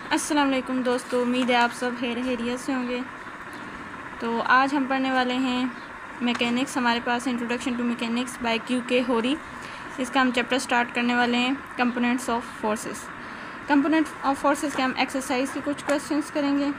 अस्सलाम वालेकुम दोस्तों, उम्मीद है आप सब खैरियत से होंगे। तो आज हम पढ़ने वाले हैं मैकेनिक्स। हमारे पास इंट्रोडक्शन टू मैकेनिक्स बाय क्यू.के. होरी। इसका हम चैप्टर स्टार्ट करने वाले हैं components of forces. Components of forces के हम एक्सरसाइज के कुछ क्वेश्चंस करेंगे।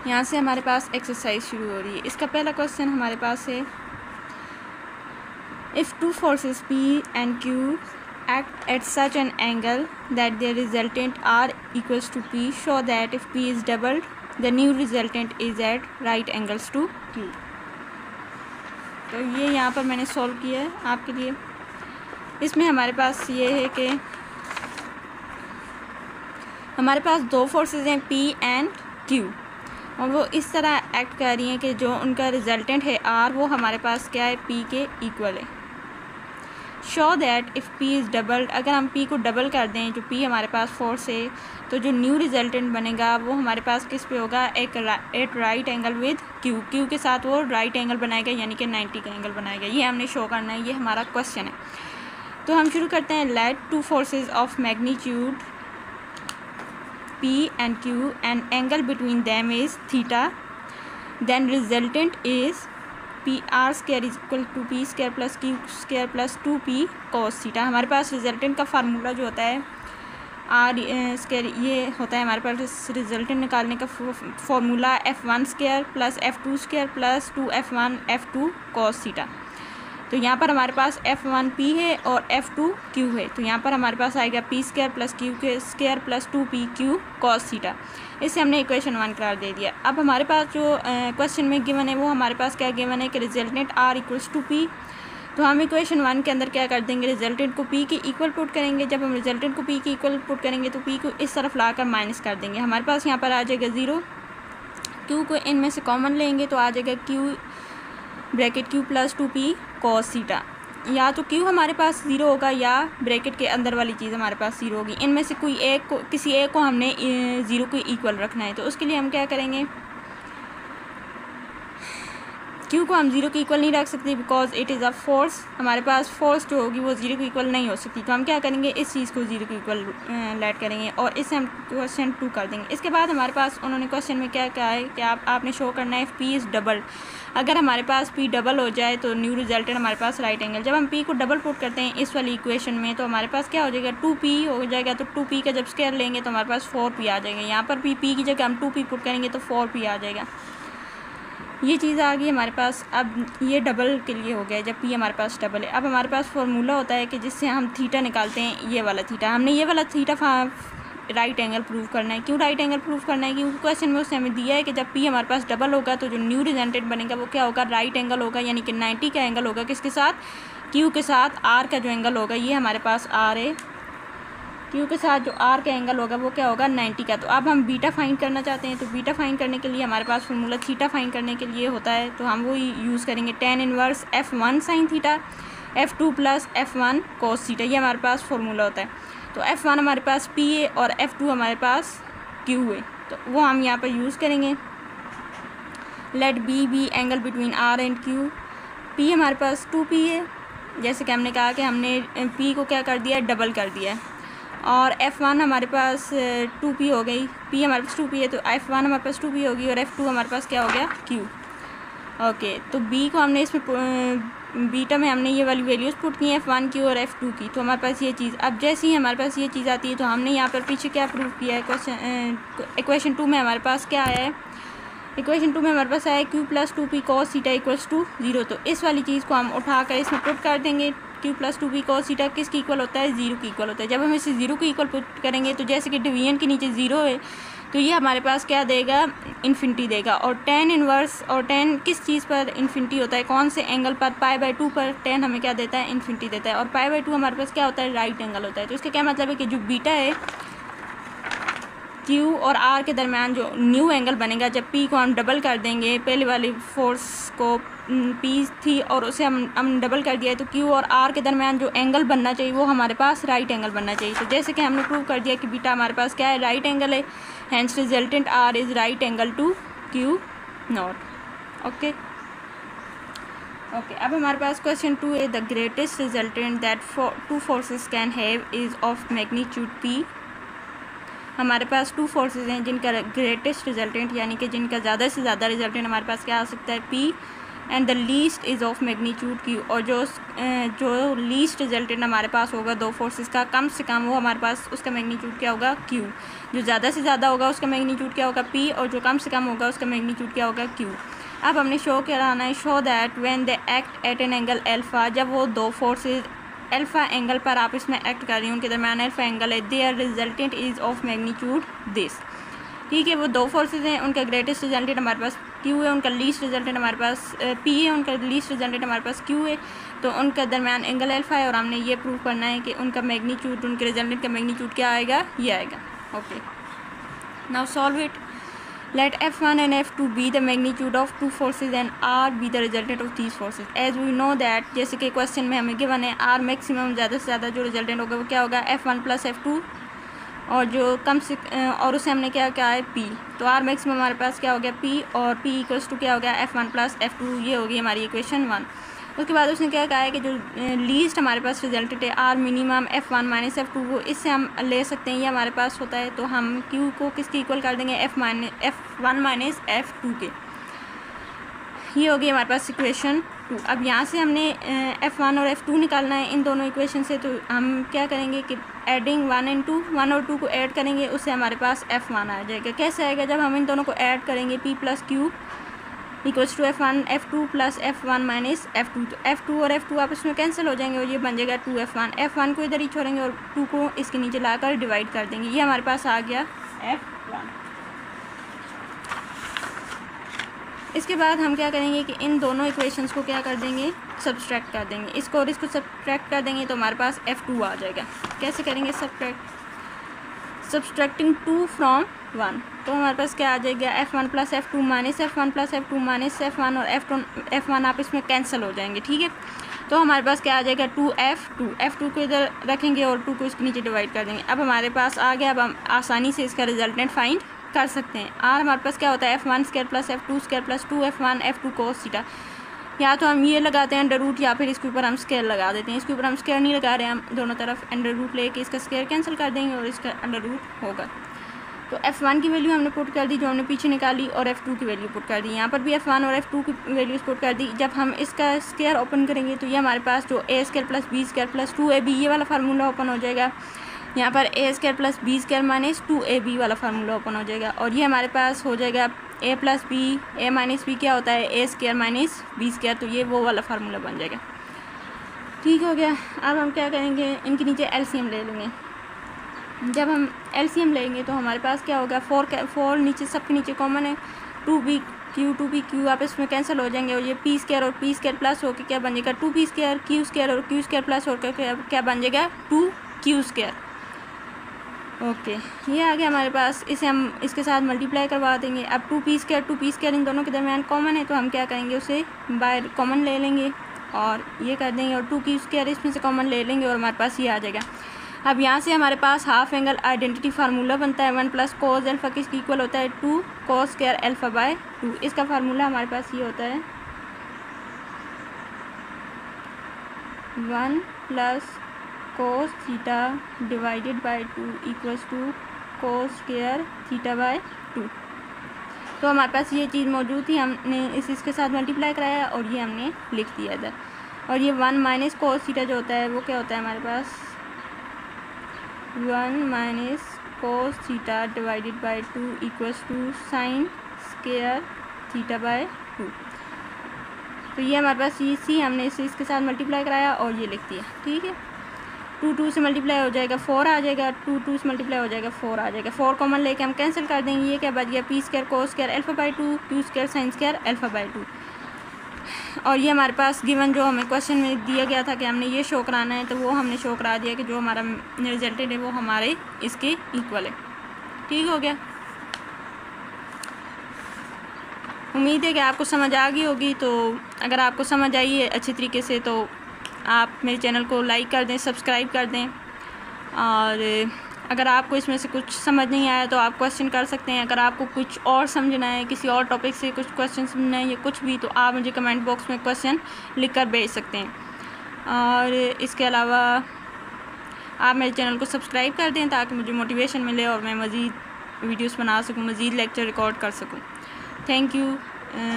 यहाँ से हमारे पास एक्सरसाइज शुरू हो रही है। इसका पहला क्वेश्चन हमारे पास है, if two forces P and Q act at such an angle that their resultant R equals to P, show that if P is doubled, the new resultant is at right angles to Q। तो ये यहाँ पर मैंने solve किया है आपके लिए। इसमें हमारे पास ये है कि हमारे पास दो फोर्सेस हैं P and Q, और वो इस तरह एक्ट कर रही हैं कि जो उनका रिजल्टेंट है R, वो हमारे पास क्या है, P के इक्वल है। Show that if P is doubled, अगर हम P को डबल कर दें, जो P हमारे पास फोर्स है, तो जो न्यू रिजल्टेंट बनेगा वो हमारे पास किस पे होगा, at right angle with Q के साथ वो राइट एंगल बनाएगा, यानी कि 90 का एंगल बनाएगा। ये हमने शो करना है, ये हमारा क्वेश्चन है। तो हम शुरू करते हैं। Let two forces of magnitude P and Q and angle between them is theta, then resultant is PR square is equal to P square plus Q square plus 2P cos theta। हमारे पास resultant का formula जो होता है R square, ये होता है हमारे पास रिजल्टेंट निकालने का formula F1 square plus F2 square plus 2F1 F2 cos theta. तो यहाँ पर हमारे पास F1 P है और F2 Q है, तो यहाँ पर हमारे पास आएगा P स्क्वायर प्लस Q के square plus 2P Q cos theta. इससे हमने इक्वेशन 1 करार दे दिया। अब हमारे पास जो क्वेश्चन में गिवन है, वो हमारे पास क्या गिवन है कि resultant R equals to P। तो हम इक्वेशन 1 के अंदर क्या कर देंगे, रिजल्टेंट को P के इक्वल पुट करेंगे। जब हम रिजल्टेंट को P के इक्वल पुट करेंगे तो P को इस तरफ ला कर माइनस कर देंगे। हमारे पास यहाँ पर आ जाएगा 0। Q को इनमें से कॉमन लेंगे तो आ जाएगा Q bracket Q plus 2P cos theta. या तो Q हमारे पास 0 होगा या ब्रैकेट के अंदर वाली चीज़ हमारे पास 0 होगी। इनमें से कोई एक को, किसी एक को हमने 0 को इक्वल रखना है। तो उसके लिए हम क्या करेंगे, Q को हम 0 के इक्वल नहीं रख सकते, because it is a force. हमारे पास फोर्स जो होगी वो 0 के इक्वल नहीं हो सकती। तो हम क्या करेंगे, इस चीज़ को 0 के इक्वल लेट करेंगे और इससे हम क्वेश्चन 2 कर देंगे। इसके बाद हमारे पास उन्होंने क्वेश्चन में क्या कहा है कि आपने शो करना है P इज़ डबल। अगर हमारे पास P डबल हो जाए तो न्यू रिजल्टेंट हमारे पास राइट एंगल। जब हम P को डबल पुट करते हैं इस वाली इक्वेशन में, तो हमारे पास क्या हो जाएगा, 2P हो जाएगा। तो 2P का जब स्क्वायर लेंगे तो हमारे पास 4P आ जाएगा। यहाँ पर भी P की जगह हम 2P पुट करेंगे तो 4P आ जाएगा। ये चीज़ आ गई हमारे पास। अब ये डबल के लिए हो गया जब P हमारे पास डबल है। अब हमारे पास फार्मूला होता है कि जिससे हम थीटा निकालते हैं, ये वाला थीटा। हमने ये वाला थीटा राइट एंगल प्रूव करना है। क्यों राइट एंगल प्रूव करना है, क्योंकि क्वेश्चन में उसने हमें दिया है कि जब P हमारे पास डबल होगा तो जो न्यू रिजल्टेंट बनेगा वो क्या होगा, राइट एंगल होगा, यानी कि 90 का एंगल होगा। किसके साथ, Q के साथ। R का जो एंगल होगा, ये हमारे पास R है, Q के साथ जो R का एंगल होगा वो क्या होगा, 90 का। तो अब हम बीटा फाइंड करना चाहते हैं। तो बीटा फाइंड करने के लिए हमारे पास फार्मूला थीटा फाइंड करने के लिए होता है, तो हम वो यूज़ करेंगे। tan inverse F1 sine theta F2 plus F1 cos theta, ये हमारे पास फार्मूला होता है। तो F1 हमारे पास P है और F2 हमारे पास Q है, तो वो हम यहाँ पर यूज़ करेंगे। Let B B angle between R and Q। P हमारे पास 2P है, जैसे कि हमने कहा कि हमने P को क्या कर दिया है, डबल कर दिया है। और F1 हमारे पास 2P हो गई, P हमारे पास 2P है तो F1 हमारे पास 2P होगी और F2 हमारे पास क्या हो गया, Q। ओके, तो B को हमने इसमें बीटा में हमने ये वाली वैल्यूज़ पुट की हैं, F1 की और F2 की। तो हमारे पास ये चीज़, अब जैसे ही हमारे पास ये चीज़ आती है तो हमने यहाँ पर पीछे क्या प्रूव किया है, क्वेश्चन इक्वेशन 2 में हमारे पास क्या आया है, इक्वेशन 2 में हमारे पास आया है Q plus 2P cos theta equals to 0। तो इस वाली चीज़ को हम उठाकर इसमें पुट कर देंगे। Q plus 2P cos theta किसकी इक्वल होता है, 0 की इक्वल होता है। जब हम इसे 0 की इक्वल पुट करेंगे तो जैसे कि डिवीजन के नीचे 0 है तो ये हमारे पास क्या देगा, इन्फिनिटी देगा। और tan इनवर्स, और tan किस चीज़ पर इन्फिनिटी होता है, कौन से एंगल पर, π/2 पर tan हमें क्या देता है, इन्फिनिटी देता है। और π/2 हमारे पास क्या होता है, राइट एंगल होता है। तो इसका क्या मतलब है कि जो बीटा है Q और R के दरमियान जो न्यू एंगल बनेगा, जब P को हम डबल कर देंगे, पहले वाली फोर्स को पी थी और उसे हम डबल कर दिया है, तो क्यू और आर के दरमियान जो एंगल बनना चाहिए वो हमारे पास राइट एंगल बनना चाहिए। तो जैसे कि हमने प्रूव कर दिया कि बीटा हमारे पास क्या है, राइट एंगल है, hence resultant R is right angle to Q not. Okay, अब हमारे पास क्वेश्चन 2 है, the greatest resultant that two forces can have is of magnitude P. हमारे पास 2 फोर्सेस हैं जिनका ग्रेटेस्ट रिजल्टेंट यानी कि जिनका ज़्यादा से ज़्यादा रिजल्टेंट हमारे पास क्या आ सकता है, P, and the least is of magnitude Q. और जो लीस्ट रिजल्टेंट हमारे पास होगा 2 फोर्सेस का, कम से कम वो हमारे पास उसका मैग्नीट्यूड क्या होगा, क्यू। जो ज़्यादा से ज़्यादा होगा उसका मैग्नीट्यूड क्या होगा, पी, और जो कम से कम होगा उसका मैग्नीट्यूड क्या होगा, क्यू। अब हमने शो कराना है, show that when they act at an angle alpha, जब वो 2 फोर्सेज अल्फ़ा एंगल पर आपस में एक्ट कर रही हैं, उनके दरमियान अल्फ़ा एंगल है, their resultant is of magnitude this. ठीक है, वो 2 फोर्सेज हैं, उनका ग्रेटेस्ट रिजल्टेंट हमारे पास क्यू है, उनका लीस्ट रिजल्टेंट हमारे पास पी है, उनका लीस्ट रिजल्टेंट हमारे पास क्यू है, तो उनका दरमियान एंगल अल्फ़ा है, और हमने ये प्रूव करना है कि उनका मैग्नीट्यूड, उनके रिजल्टेंट का मैग्नीट्यूड क्या आएगा, ये आएगा। Okay, now solve it. Let F1 and F2 be the magnitude of 2 forces and R be the resultant of these forces. As we know that, जैसे कि क्वेश्चन में हमें गिवन है R मैक्सिमम, ज़्यादा से ज़्यादा जो रिजल्टेंट होगा वो क्या होगा, F1 प्लस F2, और जो कम से और उसे हमने क्या है, P। तो R मैक्सिमम हमारे पास क्या हो गया, P, और P इक्वल्स टू क्या हो गया, F1 प्लस F2। ये होगी हमारी इक्वेशन 1। उसके बाद उसने क्या कहा है कि जो लीस्ट हमारे पास रिजल्टेंट है R minimum F1 minus F2, वो इससे हम ले सकते हैं, ये हमारे पास होता है, तो हम Q को किसके इक्वल कर देंगे, F1 माइनस F2 के। ये होगी हमारे पास इक्वेशन 2। अब यहाँ से हमने F1 और F2 निकालना है इन दोनों इक्वेशन से, तो हम क्या करेंगे कि एडिंग 1 और 2 को ऐड करेंगे, उससे हमारे पास F1 आ जाएगा। कैसे आएगा, जब हम इन दोनों को ऐड करेंगे, P plus Q equals to F1 F2 plus F1 minus F2। तो F2 और F2 आपस में कैंसिल हो जाएंगे और ये बन जाएगा 2F1। F1 को इधर ही छोड़ेंगे और 2 को इसके नीचे लाकर डिवाइड कर देंगे, ये हमारे पास आ गया F1। इसके बाद हम क्या करेंगे कि इन दोनों इक्वेशंस को क्या कर देंगे, सब्सट्रैक्ट कर देंगे, इसको और इसको सब्सट्रैक्ट कर देंगे, तो हमारे पास F2 आ जाएगा। कैसे करेंगे सब्सट्रैक्टिंग 2 फ्रॉम 1, तो हमारे पास क्या आ जाएगा, F1 plus F2 minus F1 plus F2 minus F1 और F1 आप इसमें कैंसिल हो जाएंगे। ठीक है, तो हमारे पास क्या आ जाएगा, 2F2 को इधर रखेंगे और 2 को इसके नीचे डिवाइड कर देंगे। अब हमारे पास आ गया, अब हम आसानी से इसका रिजल्टेंट फाइंड कर सकते हैं। आर हमारे पास क्या होता है, F1 square plus F2 square plus 2F1 F2 cos theta. या तो हम ये लगाते हैं अंडर रूट, या फिर इसके ऊपर हम स्क्वायर लगा देते हैं। इसके ऊपर हम स्क्वायर नहीं लगा रहे हैं, हम दोनों तरफ अंडर रूट लेके इसका स्क्वायर कैंसिल कर देंगे और इसका अंडर रूट होगा। तो F1 की वैल्यू हमने पुट कर दी जो हमने पीछे निकाली, और F2 की वैल्यू पुट कर दी। यहाँ पर भी F1 और F2 की वैल्यूज पुट कर दी। जब हम इसका स्क्वायर ओपन करेंगे तो ये हमारे पास जो A square plus B square plus 2AB ये वाला फार्मूला ओपन हो जाएगा। यहाँ पर A square plus B square minus 2AB वाला फार्मूला ओपन हो जाएगा, और ये हमारे पास हो जाएगा A plus B, A minus B क्या होता है, A square minus B square, तो ये वो वाला फार्मूला बन जाएगा। ठीक हो गया। अब हम क्या करेंगे, इनके नीचे LCM ले लेंगे। जब हम LCM लेंगे तो हमारे पास क्या होगा, 4 नीचे, सबके नीचे कॉमन है, 2PQ आपस में कैंसिल हो जाएंगे, और ये P स्क्वायर और P स्क्वायर प्लस होकर क्या बन जाएगा, 2P स्क्वायर, Q स्क्वायर और Q स्क्वायर प्लस होकर क्या बन जाएगा, 2Q स्क्वायर। ओके, ये आ गया हमारे पास। इसे हम इसके साथ मल्टीप्लाई करवा देंगे। अब 2P स्क्वायर इन दोनों के दरमियान कॉमन है, तो हम क्या करेंगे, उसे बाय कॉमन ले लेंगे और ये कर देंगे, और 2Q स्क्वायर इसमें से कॉमन ले लेंगे और हमारे पास ये आ जाएगा। अब यहाँ से हमारे पास हाफ एंगल आइडेंटिटी फार्मूला बनता है, 1 प्लस कोस अल्फ़ा किसकी इक्वल होता है, 2 कोस स्क्वायर अल्फ़ा बाय 2। इसका फार्मूला हमारे पास ये होता है 1 plus cos theta divided by 2 equals to cos square theta by 2। तो हमारे पास ये चीज़ मौजूद थी, हमने इसके साथ मल्टीप्लाई कराया और ये हमने लिख दिया इधर। और ये 1 माइनस कोस थीटा जो होता है वो क्या होता है हमारे पास, 1 minus cos theta divided by 2 equals to sine square theta by 2। तो ये हमारे पास इसी हमने इसके साथ मल्टीप्लाई कराया और ये लिख दिया। ठीक है, 2 से मल्टीप्लाई हो जाएगा 4 आ जाएगा, 2 से मल्टीप्लाई हो जाएगा 4 आ जाएगा। 4 कॉमन लेके हम कैंसिल कर देंगे, ये क्या बच गया, P square cos square alpha bye 2 Q square sine square alpha bye 2। और ये हमारे पास गिवन जो हमें क्वेश्चन में दिया गया था कि हमने ये शो कराना है, तो वो हमने शो करा दिया कि जो हमारा रिजल्टेंट है वो हमारे इसके इक्वल है। ठीक हो गया। उम्मीद है कि आपको समझ आ गई होगी। तो अगर आपको समझ आई है अच्छे तरीके से तो आप मेरे चैनल को लाइक कर दें, सब्सक्राइब कर दें। और अगर आपको इसमें से कुछ समझ नहीं आया तो आप क्वेश्चन कर सकते हैं। अगर आपको कुछ और समझना है, किसी और टॉपिक से कुछ क्वेश्चन समझना है या कुछ भी, तो आप मुझे कमेंट बॉक्स में क्वेश्चन लिख कर भेज सकते हैं। और इसके अलावा आप मेरे चैनल को सब्सक्राइब कर दें ताकि मुझे मोटिवेशन मिले और मैं मज़ीद वीडियोस बना सकूं, मज़ीद लेक्चर रिकॉर्ड कर सकूं। थैंक यू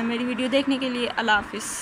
मेरी वीडियो देखने के लिए। अल्लाह हाफ़िज़।